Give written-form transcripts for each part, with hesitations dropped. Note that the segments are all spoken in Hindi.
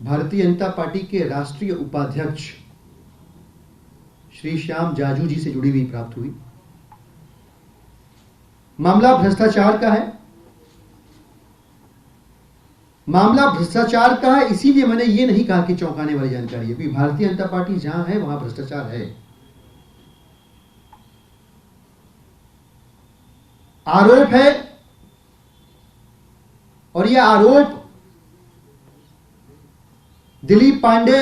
भारतीय जनता पार्टी के राष्ट्रीय उपाध्यक्ष श्री श्याम जाजू जी से जुड़ी हुई प्राप्त हुई। मामला भ्रष्टाचार का है। मामला भ्रष्टाचार का है, इसीलिए मैंने ये नहीं कहा कि चौंकाने वाली जानकारी है, क्योंकि भारतीय जनता पार्टी जहां है वहां भ्रष्टाचार है। आरोप है और यह आरोप दिलीप पांडे,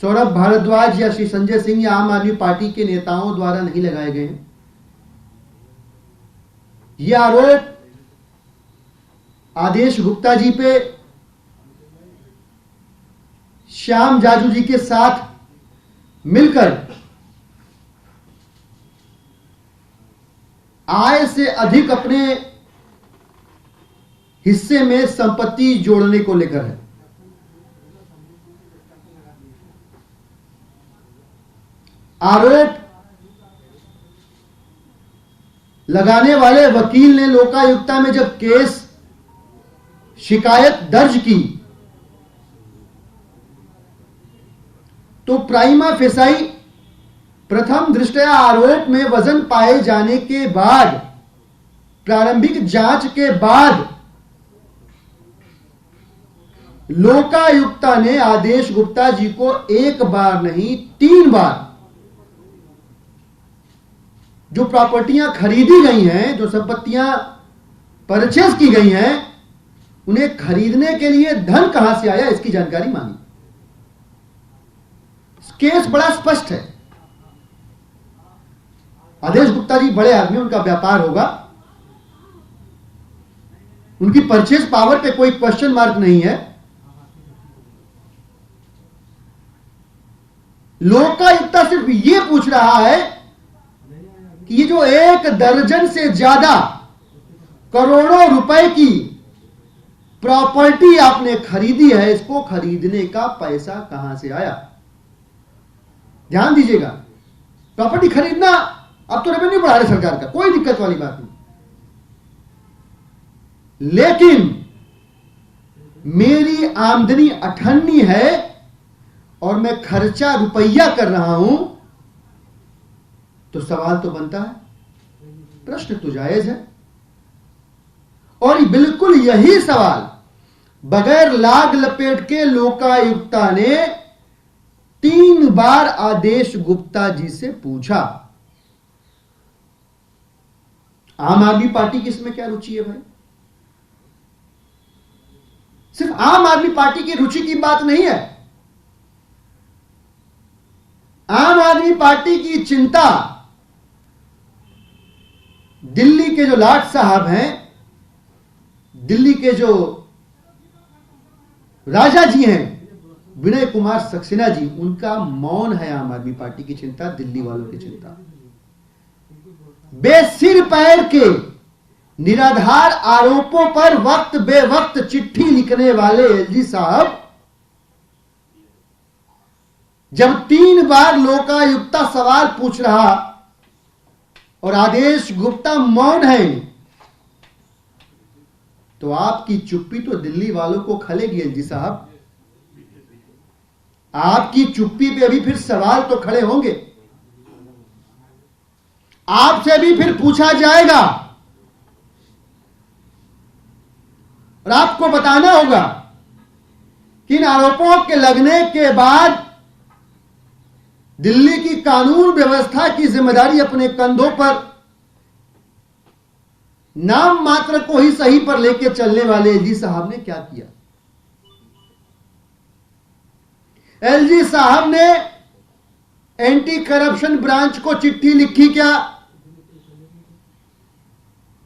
सौरभ भारद्वाज या श्री संजय सिंह या आम आदमी पार्टी के नेताओं द्वारा नहीं लगाए गए हैं। यह आरोप आदेश गुप्ता जी पे श्याम जाजू जी के साथ मिलकर आय से अधिक अपने हिस्से में संपत्ति जोड़ने को लेकर है। आरोप लगाने वाले वकील ने लोकायुक्ता में जब केस शिकायत दर्ज की तो प्राइमा फेसाई प्रथम दृष्टया आरोप में वजन पाए जाने के बाद, प्रारंभिक जांच के बाद लोकायुक्ता ने आदेश गुप्ता जी को एक बार नहीं 3 बार जो प्रॉपर्टियां खरीदी गई हैं, जो संपत्तियां परचेज की गई हैं, उन्हें खरीदने के लिए धन कहां से आया इसकी जानकारी मांगी। केस बड़ा स्पष्ट है। आदेश गुप्ता जी बड़े आदमी, उनका व्यापार होगा, उनकी परचेज पावर पे कोई क्वेश्चन मार्क नहीं है। लोकायुक्ता सिर्फ यह पूछ रहा है कि ये जो 1 दर्जन से ज्यादा करोड़ों रुपए की प्रॉपर्टी आपने खरीदी है, इसको खरीदने का पैसा कहां से आया। ध्यान दीजिएगा, प्रॉपर्टी खरीदना अब तो रेवेन्यू बढ़ा रहे सरकार का, कोई दिक्कत वाली बात नहीं, लेकिन मेरी आमदनी 98 है और मैं खर्चा रुपया कर रहा हूं, तो सवाल तो बनता है, प्रश्न तो जायज है। और बिल्कुल यही सवाल बगैर लाग लपेट के लोकायुक्ता ने 3 बार आदेश गुप्ता जी से पूछा। आम आदमी पार्टी की इसमें क्या रुचि है भाई? सिर्फ आम आदमी पार्टी की रुचि की बात नहीं है। आम आदमी पार्टी की चिंता दिल्ली के जो लाट साहब हैं, दिल्ली के जो राजा जी हैं विनय कुमार सक्सेना जी, उनका मौन है आम आदमी पार्टी की चिंता, दिल्ली वालों की चिंता। बेसिर पैर के निराधार आरोपों पर वक्त बेवक्त चिट्ठी लिखने वाले एलजी साहब जब 3 बार लोकायुक्ता सवाल पूछ रहा और आदेश गुप्ता मौन है, तो आपकी चुप्पी तो दिल्ली वालों को खलेगी एलजी साहब। आपकी चुप्पी पे भी फिर सवाल तो खड़े होंगे, आपसे भी फिर पूछा जाएगा और आपको बताना होगा कि इन आरोपों के लगने के बाद दिल्ली की कानून व्यवस्था की जिम्मेदारी अपने कंधों पर नाम मात्र को ही सही पर लेकर चलने वाले एलजी साहब ने क्या किया। एलजी साहब ने एंटी करप्शन ब्रांच को चिट्ठी लिखी क्या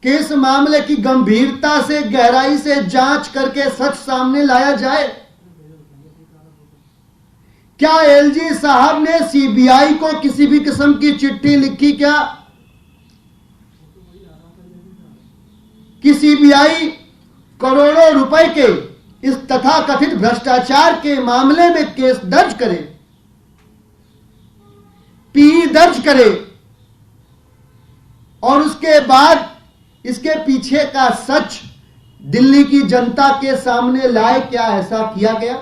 कि इस मामले की गंभीरता से गहराई से जांच करके सच सामने लाया जाए? क्या एलजी साहब ने सीबीआई को किसी भी किस्म की चिट्ठी लिखी क्या कि सीबीआई करोड़ों रुपए के इस तथाकथित भ्रष्टाचार के मामले में केस दर्ज करे, पी दर्ज करे और उसके बाद इसके पीछे का सच दिल्ली की जनता के सामने लाए? क्या ऐसा किया गया?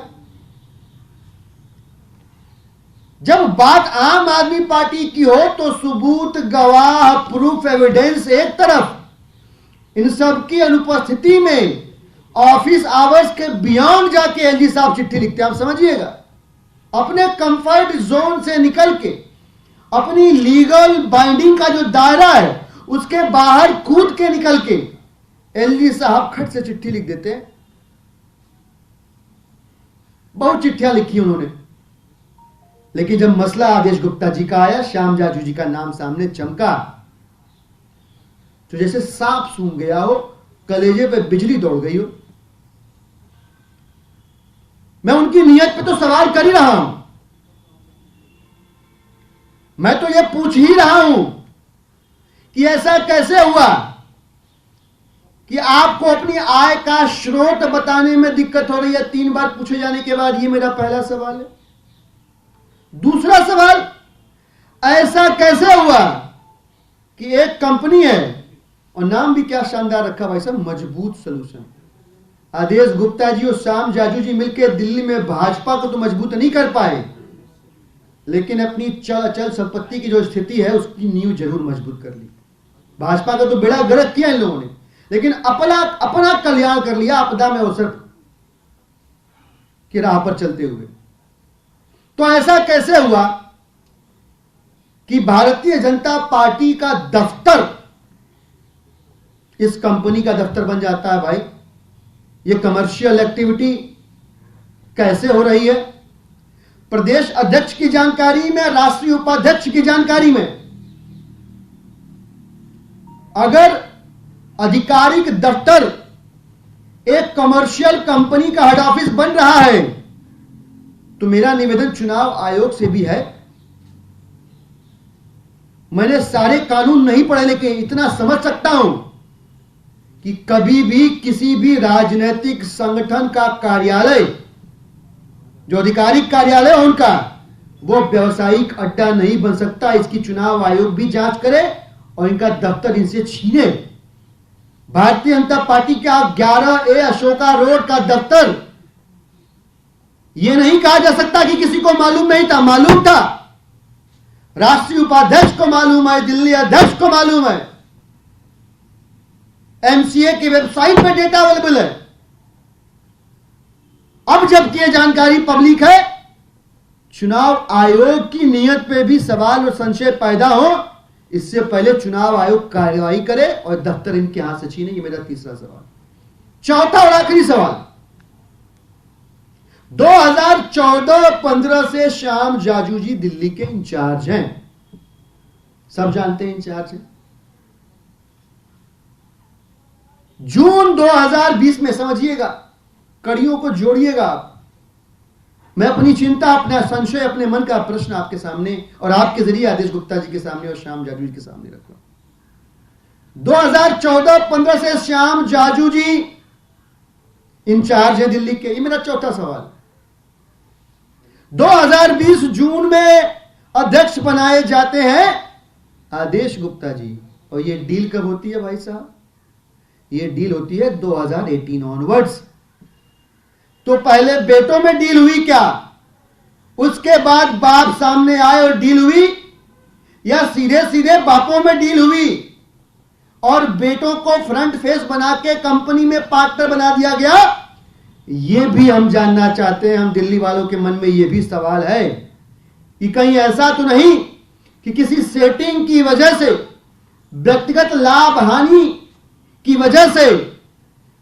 जब बात आम आदमी पार्टी की हो तो सबूत, गवाह, प्रूफ, एविडेंस एक तरफ, इन सब की अनुपस्थिति में ऑफिस आवर्स के बियॉन्ड जाके एलजी साहब चिट्ठी लिखते हैं। आप समझिएगा, अपने कंफर्ट जोन से निकल के, अपनी लीगल बाइंडिंग का जो दायरा है उसके बाहर कूद के निकल के एलजी साहब खट से चिट्ठी लिख देते हैं। बहुत चिट्ठियां लिखी उन्होंने, लेकिन जब मसला आदेश गुप्ता जी का आया, श्याम जाजू जी का नाम सामने चमका, तो जैसे सांप सूंघ गया हो, कलेजे पे बिजली दौड़ गई हो। मैं उनकी नियत पे तो सवाल कर ही रहा हूं, मैं तो यह पूछ ही रहा हूं कि ऐसा कैसे हुआ कि आपको अपनी आय का स्रोत बताने में दिक्कत हो रही है 3 बार पूछे जाने के बाद। यह मेरा पहला सवाल है। दूसरा सवाल, ऐसा कैसे हुआ कि एक कंपनी है, और नाम भी क्या शानदार रखा भाई साहब, मजबूत सॉल्यूशन। आदेश गुप्ता जी और श्याम जाजू जी मिलकर दिल्ली में भाजपा को तो मजबूत नहीं कर पाए, लेकिन अपनी चल अचल संपत्ति की जो स्थिति है उसकी नींव जरूर मजबूत कर ली। भाजपा का तो बेड़ा गर्क किया इन लोगों ने, लेकिन अपना कल्याण कर लिया आपदा में अवसर की राह पर चलते हुए। तो ऐसा कैसे हुआ कि भारतीय जनता पार्टी का दफ्तर इस कंपनी का दफ्तर बन जाता है? भाई, ये कमर्शियल एक्टिविटी कैसे हो रही है? प्रदेश अध्यक्ष की जानकारी में, राष्ट्रीय उपाध्यक्ष की जानकारी में, अगर आधिकारिक दफ्तर एक कमर्शियल कंपनी का हेड ऑफिस बन रहा है, तो मेरा निवेदन चुनाव आयोग से भी है। मैंने सारे कानून नहीं पढ़े, लेकिन इतना समझ सकता हूं कि कभी भी किसी भी राजनीतिक संगठन का कार्यालय, जो आधिकारिक कार्यालय है उनका, वो व्यवसायिक अड्डा नहीं बन सकता। इसकी चुनाव आयोग भी जांच करे और इनका दफ्तर इनसे छीने। भारतीय जनता पार्टी का 11A अशोका रोड का दफ्तर, यह नहीं कहा जा सकता कि किसी को मालूम नहीं था, मालूम था। राष्ट्रीय उपाध्यक्ष को मालूम है, दिल्ली अध्यक्ष को मालूम है, एमसीए की वेबसाइट पे डेटा अवेलेबल है। अब जबकि यह जानकारी पब्लिक है, चुनाव आयोग की नीयत पे भी सवाल और संशय पैदा हो, इससे पहले चुनाव आयोग कार्रवाई करे और दफ्तर इनके हाथ से छीने। ये मेरा तीसरा सवाल। चौथा और आखिरी सवाल, 2014-15 से श्याम जाजू जी दिल्ली के इंचार्ज हैं, सब जानते हैं इंचार्ज हैं। जून 2020 में, समझिएगा, कड़ियों को जोड़िएगा आप, मैं अपनी चिंता, अपना संशय, अपने मन का प्रश्न आपके सामने और आपके जरिए आदेश गुप्ता जी के सामने और श्याम जाजू जी के सामने रखा। 2014-15 से श्याम जाजू जी इंचार्ज है दिल्ली के, ये मेरा चौथा सवाल। 2020 जून में अध्यक्ष बनाए जाते हैं आदेश गुप्ता जी, और ये डील कब होती है भाई साहब? ये डील होती है 2018 ऑनवर्ड्स। तो पहले बेटों में डील हुई क्या, उसके बाद बाप सामने आए और डील हुई, या सीधे सीधे बापों में डील हुई और बेटों को फ्रंट फेस बना के कंपनी में पार्टनर बना दिया गया? यह भी हम जानना चाहते हैं। हम दिल्ली वालों के मन में यह भी सवाल है कि कहीं ऐसा तो नहीं कि किसी सेटिंग की वजह से, व्यक्तिगत लाभ हानि की वजह से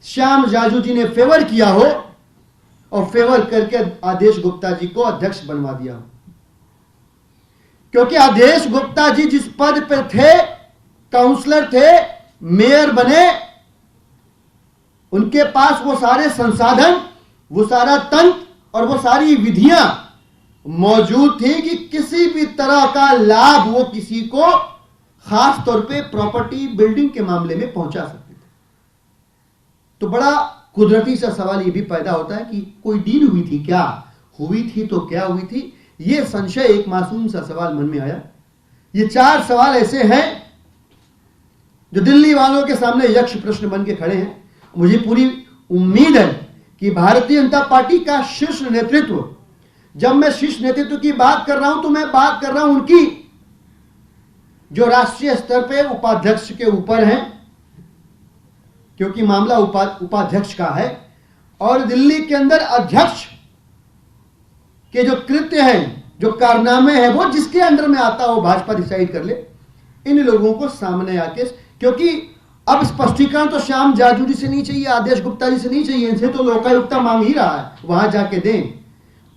श्याम जाजू जी ने फेवर किया हो और फेवर करके आदेश गुप्ता जी को अध्यक्ष बनवा दिया हो। क्योंकि आदेश गुप्ता जी जिस पद पर थे, काउंसलर थे, मेयर बने, उनके पास वो सारे संसाधन, वो सारा तंत्र और वो सारी विधियां मौजूद थी कि किसी भी तरह का लाभ वो किसी को, खास तौर पे प्रॉपर्टी बिल्डिंग के मामले में पहुंचा सकते थे। तो बड़ा कुदरती सा सवाल यह भी पैदा होता है कि कोई डील हुई थी क्या? हुई थी तो क्या हुई थी? यह संशय, एक मासूम सा सवाल मन में आया। ये 4 सवाल ऐसे हैं जो दिल्ली वालों के सामने यक्ष प्रश्न बन के खड़े हैं। मुझे पूरी उम्मीद है कि भारतीय जनता पार्टी का शीर्ष नेतृत्व जब मैं शीर्ष नेतृत्व की बात कर रहा हूं तो मैं बात कर रहा हूं उनकी जो राष्ट्रीय स्तर पे उपाध्यक्ष के ऊपर है, क्योंकि मामला उपाध्यक्ष का है, और दिल्ली के अंदर अध्यक्ष के जो कृत्य हैं, जो कारनामे हैं, वो जिसके अंडर में आता हो भाजपा डिसाइड कर ले। इन लोगों को सामने आके, क्योंकि अब स्पष्टीकरण तो श्याम जाजू जी से नहीं चाहिए, आदेश गुप्ता जी से नहीं चाहिए, इनसे तो लोकायुक्ता मांग ही रहा है, वहां जाके दें।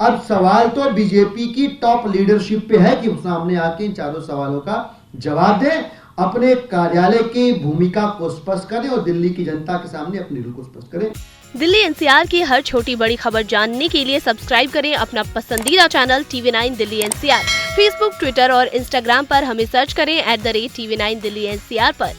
अब सवाल तो बीजेपी की टॉप लीडरशिप पे है कि वो सामने आके इन चारों सवालों का जवाब दें, अपने कार्यालय की भूमिका को स्पष्ट करें और दिल्ली की जनता के सामने अपनी रूप को स्पष्ट करें। दिल्ली एनसीआर की हर छोटी बड़ी खबर जानने के लिए सब्सक्राइब करें अपना पसंदीदा channel TV9 Delhi NCR. Facebook, Twitter और इंस्टाग्राम पर हमें सर्च करें @TV9 दिल्ली एनसीआर पर।